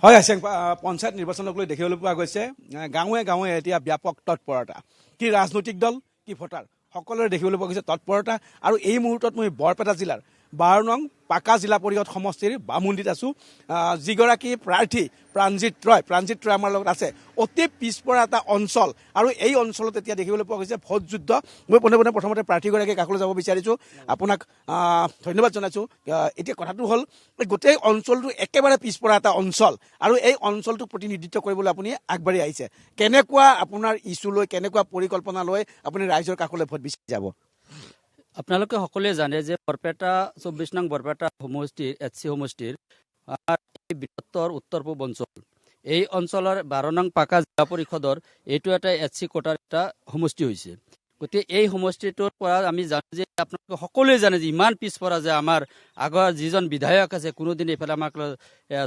হয় আছেং পঞ্চায়ত নিৰ্বাচনক লৈ দেখিবলৈ পোৱা গৈছে গাঁৱে গাঁৱে এতিয়া ব্যাপক তৎপৰতা কি ৰাজনৈতিক দল কি ভোটাৰ সকলোৰে দেখিবলৈ পোৱা গৈছে তৎপৰতা আৰু এই মুহূৰ্তত মই বৰপেটা জিলাৰ 12 নং পাকা জিলা পৰিষদ সমষ্টিৰ বামুণ্ডিত আছো যিগৰাকী প্ৰাৰ্থী প্ৰাণজিৎ ৰয় আমাৰ লগত আছে অতি পিছপৰা এটা অঞ্চল আৰু এই অঞ্চলত এতিয়া দেখিবলৈ পোৱা গৈছে ভোট যুদ্ধ মই পোনে প্ৰথমতে প্ৰাৰ্থীগৰাকী কাষলৈ যাব বিচাৰিছোঁ আপোনাক ধন্যবাদ জনাইছোঁ এতিয়া কথাটো হ'ল গোটেই অঞ্চলটো একেবাৰে পিছপৰা এটা অঞ্চল আৰু এই অঞ্চলটোক প্ৰতিনিধিত্ব কৰিবলৈ আপুনি আগবাঢ়ি আহিছে কেনেকুৱা আপোনাৰ ইছ্যু লৈ কেনেকুৱা পৰিকল্পনা লৈ আপুনি ৰাইজৰ কাষলৈ ভোট বিচাৰি যাব আপোনালোকে সকলোৱে জানে যে বৰপেটা 24 নং বৰপেটা সমষ্টিৰ এচি সমষ্টিৰ বৃহত্তৰ উত্তৰ পূব অঞ্চল এই অঞ্চলৰ 12 নং পাকা জিলা পৰিষদৰ এইটো এটা এচি কোটাৰ এটা সমষ্টি হৈছে গতিকে এই সমষ্টিটোৰ পৰা আমি জানো যে আপোনালোকে সকলোৱে জানে যে ইমান পিছপৰা যে আমাৰ আগৰ যিজন বিধায়ক আছে কোনোদিন এইফালে আমাক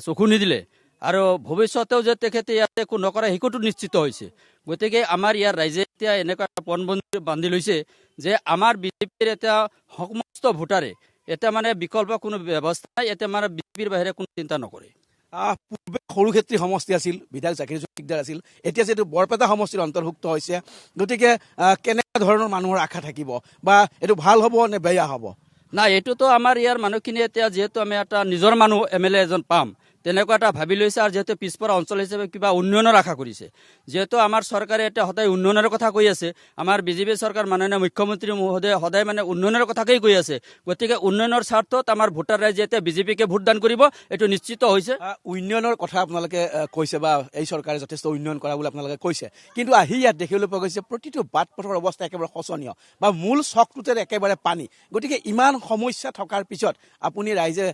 চকু নিদিলে আৰু ভৱিষ্যতেও যে তেখেতে ইয়াতে একো নকৰে সেইটোতো নিশ্চিত হৈছে গতিকে আমাৰ ইয়াৰ ৰাইজে এতিয়া এনেকুৱা পণবন্দী বান্ধি লৈছে যে আমাৰ বিজেপিৰ এটা সমস্ত ভোটাৰে এতিয়া মানে বিকল্প কোনো ব্যৱস্থা নাই এতিয়া মানে বিজেপিৰ বাহিৰে কোনো চিন্তা নকৰে পূৰ্বে সৰুক্ষেত্ৰী সমষ্টি আছিল বিধায়ক জাকিৰ দিগদাৰ আছিল এতিয়া যিহেতু বৰপেটা সমষ্টিৰ অন্তৰ্ভুক্ত হৈছে গতিকে কেনেকুৱা ধৰণৰ মানুহৰ আশা থাকিব বা এইটো ভাল হ'ব নে বেয়া হ'ব না এইটোতো আমাৰ ইয়াৰ মানুহখিনি এতিয়া যিহেতু আমি এটা নিজৰ মানুহ এমএলএ এজন পাম তেনেকুৱা এটা ভাবি লৈছে আৰু যিহেতু পিছপৰা অঞ্চল হিচাপে কিবা উন্নয়নৰ আশা কৰিছে যিহেতু আমাৰ চৰকাৰে এতিয়া সদায় উন্নয়নৰ কথা কৈ আছে আমাৰ বিজেপি চৰকাৰ মাননীয় মুখ্যমন্ত্ৰী মহোদয়ে সদায় মানে উন্নয়নৰ কথাকেই কৈ আছে গতিকে উন্নয়নৰ স্বাৰ্থত আমাৰ ভোটাৰ ৰাইজে এতিয়া বিজেপিকে ভোটদান কৰিব এইটো নিশ্চিত হৈছে উন্নয়নৰ কথা আপোনালোকে কৈছে বা এই চৰকাৰে যথেষ্ট উন্নয়ন কৰা বুলি আপোনালোকে কৈছে কিন্তু আহি ইয়াত দেখিবলৈ পোৱা গৈছে প্ৰতিটো বাট পথৰ অৱস্থা একেবাৰে শোচনীয় বা মূল চকটোতে একেবাৰে পানী গতিকে ইমান সমস্যা থকাৰ পিছত আপুনি ৰাইজে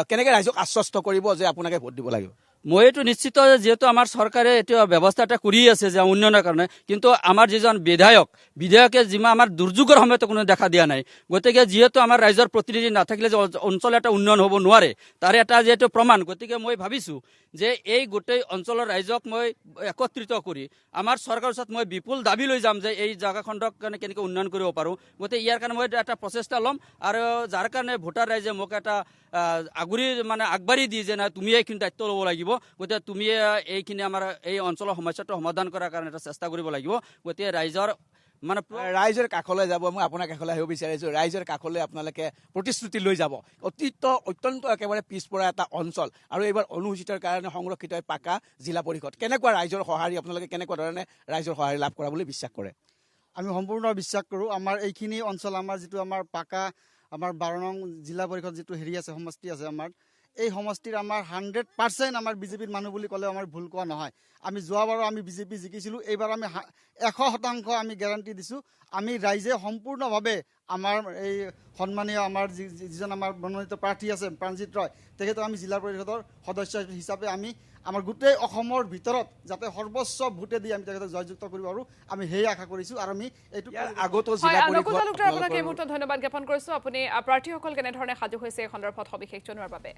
কেনেকৈ ৰাইজক আশ্বস্ত কৰিব যে আপোনাকে ভোট দিব লাগিব মই এইটো নিশ্চিত যেহেতু আমাৰ চৰকাৰে এইটো ব্যৱস্থা এটা কৰি আছে যে উন্নয়নৰ কাৰণে কিন্তু আমাৰ যিজন বিধায়কে যিমান আমাৰ দুৰ্যোগৰ সময়তো কোনো দেখা দিয়া নাই গতিকে যিহেতু আমাৰ ৰাইজৰ প্ৰতিনিধি নাথাকিলে যে অঞ্চল এটা উন্নয়ন হ'ব নোৱাৰে তাৰে এটা যিহেতু প্ৰমাণ গতিকে মই ভাবিছোঁ যে এই গোটেই অঞ্চলৰ ৰাইজক মই একত্ৰিত কৰি আমাৰ চৰকাৰৰ ওচৰত মই বিপুল দাবী লৈ যাম যে এই জাগাখণ্ডক কাৰণে কেনেকৈ উন্নয়ন কৰিব পাৰোঁ গতিকে ইয়াৰ কাৰণে মই এটা প্ৰচেষ্টা ল'ম আৰু যাৰ কাৰণে ভোটাৰ ৰাইজে মোক এটা আগবাঢ়ি দিয়ে যে নাই তুমি এইখিনি দায়িত্ব ল'ব লাগিব গতিকে তুমি এইখিনি আমাৰ এই অঞ্চলৰ সমস্যাটো সমাধান কৰাৰ কাৰণে এটা চেষ্টা কৰিব লাগিব গতিকে ৰাইজৰ কাষলৈ যাব মই আপোনাৰ কাষলৈ আহিব বিচাৰিছোঁ ৰাইজৰ কাষলৈ আপোনালোকে প্ৰতিশ্ৰুতি লৈ যাব অত্যন্ত একেবাৰে পিছপৰা এটা অঞ্চল আৰু এইবাৰ অনুসূচিতৰ কাৰণে সংৰক্ষিত পাকা জিলা পৰিষদ কেনেকুৱা ৰাইজৰ সঁহাৰি আপোনালোকে কেনেকুৱা ধৰণে ৰাইজৰ সঁহাৰি লাভ কৰা বুলি বিশ্বাস কৰে আমি সম্পূৰ্ণ বিশ্বাস কৰোঁ আমাৰ এইখিনি অঞ্চল আমাৰ যিটো আমাৰ পাকা আমাৰ 12 নং জিলা পৰিষদ যিটো হেৰি আছে সমষ্টি আছে আমাৰ এই সমষ্টিৰ আমাৰ 100% আমাৰ বিজেপিৰ মানুহ বুলি ক'লে আমাৰ ভুল কোৱা নহয় আমি যোৱাবাৰো আমি বিজেপি জিকিছিলোঁ এইবাৰ আমি 100% আমি গেৰাণ্টি দিছোঁ আমি ৰাইজে সম্পূৰ্ণভাৱে আমাৰ এই সন্মানীয় আমাৰ যিজন আমাৰ মনোনীত প্ৰাৰ্থী আছে প্ৰাণজিৎ ৰয় তেখেতক আমি জিলা পৰিষদৰ সদস্য হিচাপে আমি আমাৰ গোটেই অসমৰ ভিতৰত যাতে সৰ্বোচ্চ ভোটে দি আমি তেখেতক জয়যুক্ত কৰিব পাৰোঁ আমি সেই আশা কৰিছোঁ আৰু আমি এইটো আগতো জিলা পৰিষদ আপোনাক এই মুহূৰ্তত ধন্যবাদ জ্ঞাপন কৰিছোঁ আপুনি প্ৰাৰ্থীসকল কেনেধৰণে সাজু হৈছে এই সন্দৰ্ভত সবিশেষ জনোৱাৰ বাবে